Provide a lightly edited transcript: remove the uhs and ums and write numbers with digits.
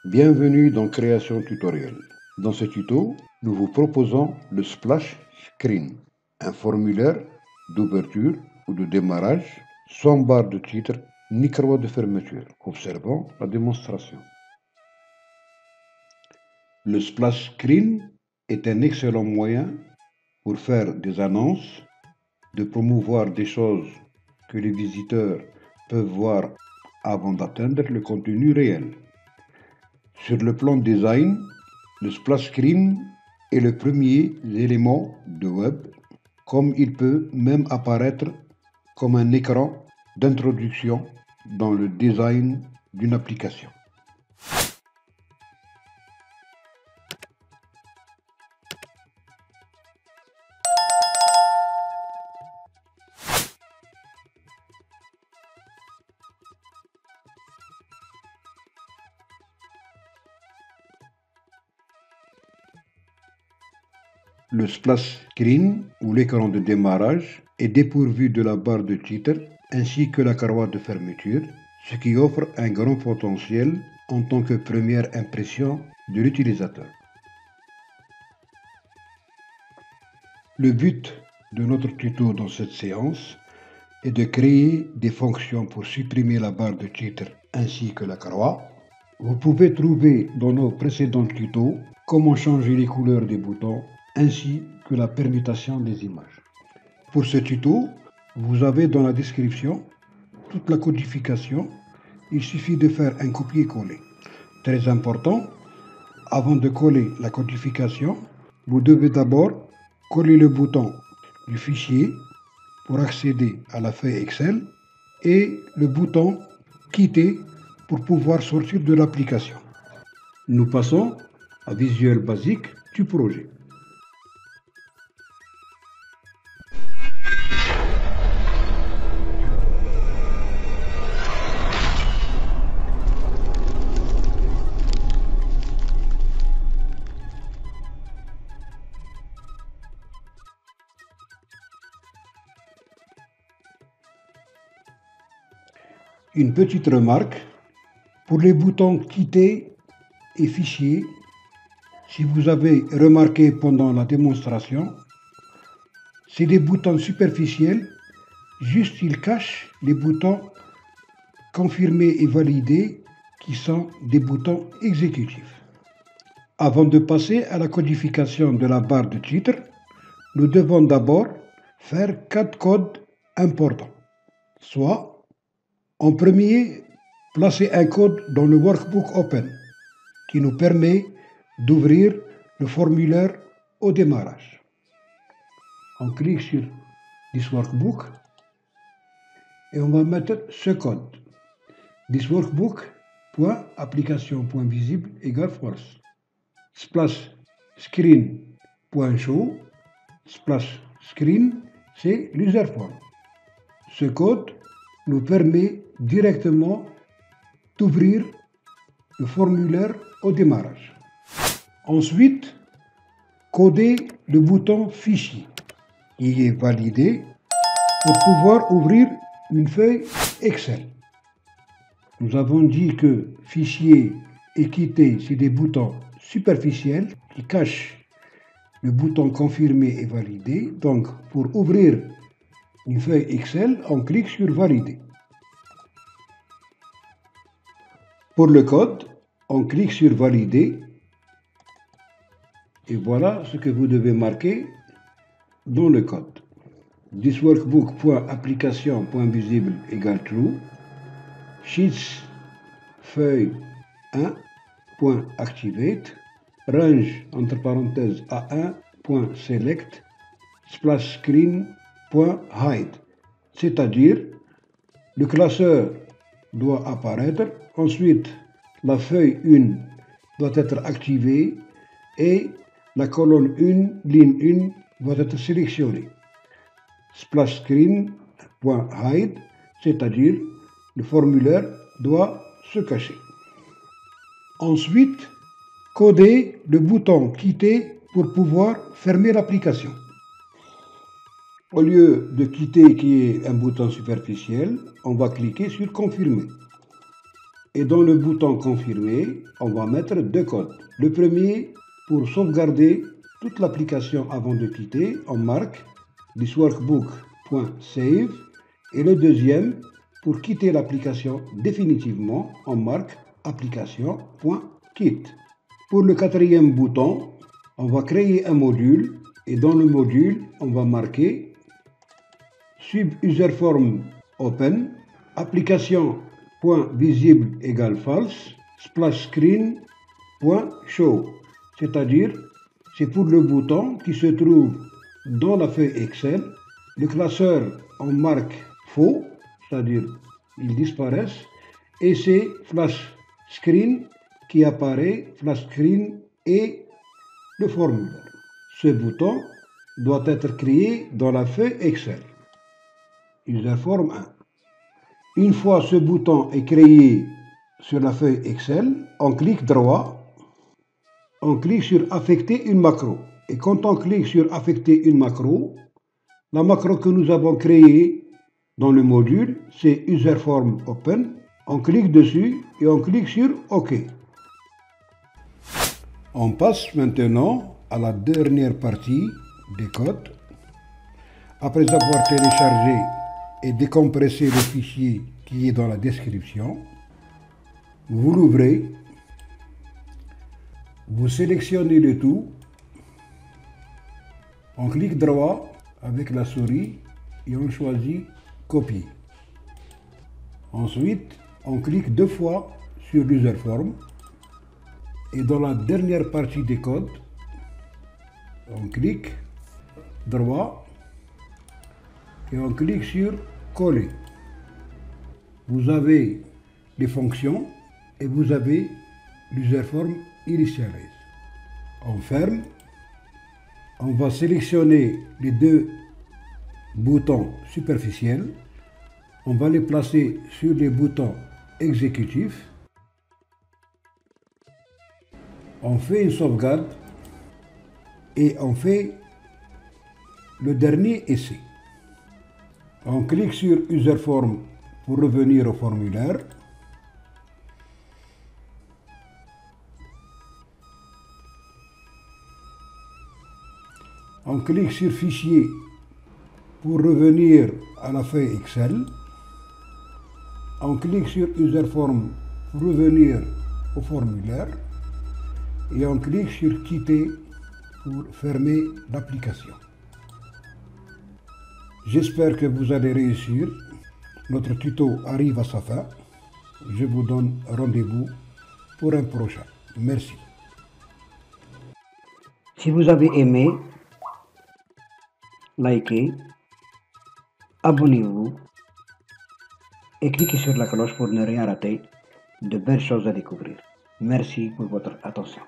Bienvenue dans Création Tutoriel. Dans ce tuto, nous vous proposons le Splash Screen, un formulaire d'ouverture ou de démarrage sans barre de titre ni croix de fermeture. Observons la démonstration. Le Splash Screen est un excellent moyen pour faire des annonces, de promouvoir des choses que les visiteurs peuvent voir avant d'atteindre le contenu réel. Sur le plan design, le splash screen est le premier élément de web, comme il peut même apparaître comme un écran d'introduction dans le design d'une application. Le splash screen ou l'écran de démarrage est dépourvu de la barre de titre ainsi que la croix de fermeture, ce qui offre un grand potentiel en tant que première impression de l'utilisateur. Le but de notre tuto dans cette séance est de créer des fonctions pour supprimer la barre de titre ainsi que la croix. Vous pouvez trouver dans nos précédents tutos comment changer les couleurs des boutons ainsi que la permutation des images. Pour ce tuto, vous avez dans la description toute la codification. Il suffit de faire un copier-coller. Très important, avant de coller la codification, vous devez d'abord coller le bouton du fichier pour accéder à la feuille Excel et le bouton Quitter pour pouvoir sortir de l'application. Nous passons à Visuel Basic du projet. Une petite remarque, pour les boutons Quitter et Fichier, si vous avez remarqué pendant la démonstration, c'est des boutons superficiels, juste ils cachent les boutons Confirmer et Valider qui sont des boutons exécutifs. Avant de passer à la codification de la barre de titre, nous devons d'abord faire 4 codes importants, soit en premier, placer un code dans le Workbook Open qui nous permet d'ouvrir le formulaire au démarrage. On clique sur This Workbook et on va mettre ce code. This Workbook.application.visible égale false. Splash screen.show. Splash screen, c'est l'user form. Ce code nous permet directement d'ouvrir le formulaire au démarrage. Ensuite, coder le bouton Fichier qui est validé pour pouvoir ouvrir une feuille Excel. Nous avons dit que Fichier et Quitter, c'est des boutons superficiels qui cachent le bouton Confirmer et Valider. Donc, pour ouvrir une feuille Excel, on clique sur Valider. Pour le code, on clique sur Valider. Et voilà ce que vous devez marquer dans le code. This workbook.application.visible égale true. Sheets feuille 1.activate. Range entre parenthèses A1.select. Splash screen.hide. C'est-à-dire, le classeur doit apparaître. Ensuite, la feuille 1 doit être activée et la colonne 1, ligne 1, doit être sélectionnée. Splash screen.hide, c'est-à-dire le formulaire doit se cacher. Ensuite, coder le bouton Quitter pour pouvoir fermer l'application. Au lieu de Quitter qui est un bouton superficiel, on va cliquer sur Confirmer. Et dans le bouton confirmer, on va mettre deux codes. Le premier, pour sauvegarder toute l'application avant de quitter, on marque thisworkbook.save. Et le deuxième, pour quitter l'application définitivement, on marque application.quit. Pour le quatrième bouton, on va créer un module et dans le module, on va marquer subuserform open, application.visible égale false, splash screen.show. C'est-à-dire, c'est pour le bouton qui se trouve dans la feuille Excel. Le classeur, on marque faux, c'est-à-dire ils disparaissent, et c'est flash screen qui apparaît, flash screen et le formulaire. Ce bouton doit être créé dans la feuille Excel. Userform 1. Une fois ce bouton est créé sur la feuille Excel, on clique droit, on clique sur affecter une macro. Et quand on clique sur affecter une macro, la macro que nous avons créée dans le module, c'est userform open. On clique dessus et on clique sur OK. On passe maintenant à la dernière partie des codes. Après avoir téléchargé et décompressé le fichier qui est dans la description, vous l'ouvrez, vous sélectionnez le tout, on clique droit avec la souris et on choisit copier. Ensuite, on clique deux fois sur l'userform et dans la dernière partie des codes, on clique droit et on clique sur coller. Vous avez les fonctions et vous avez l'userform initialize. On ferme. On va sélectionner les deux boutons superficiels. On va les placer sur les boutons exécutifs. On fait une sauvegarde et on fait le dernier essai. On clique sur userform pour revenir au formulaire. On clique sur fichier pour revenir à la feuille Excel. On clique sur userform pour revenir au formulaire. Et on clique sur quitter pour fermer l'application. J'espère que vous allez réussir. Notre tuto arrive à sa fin. Je vous donne rendez-vous pour un prochain. Merci. Si vous avez aimé, likez, abonnez-vous et cliquez sur la cloche pour ne rien rater de belles choses à découvrir. Merci pour votre attention.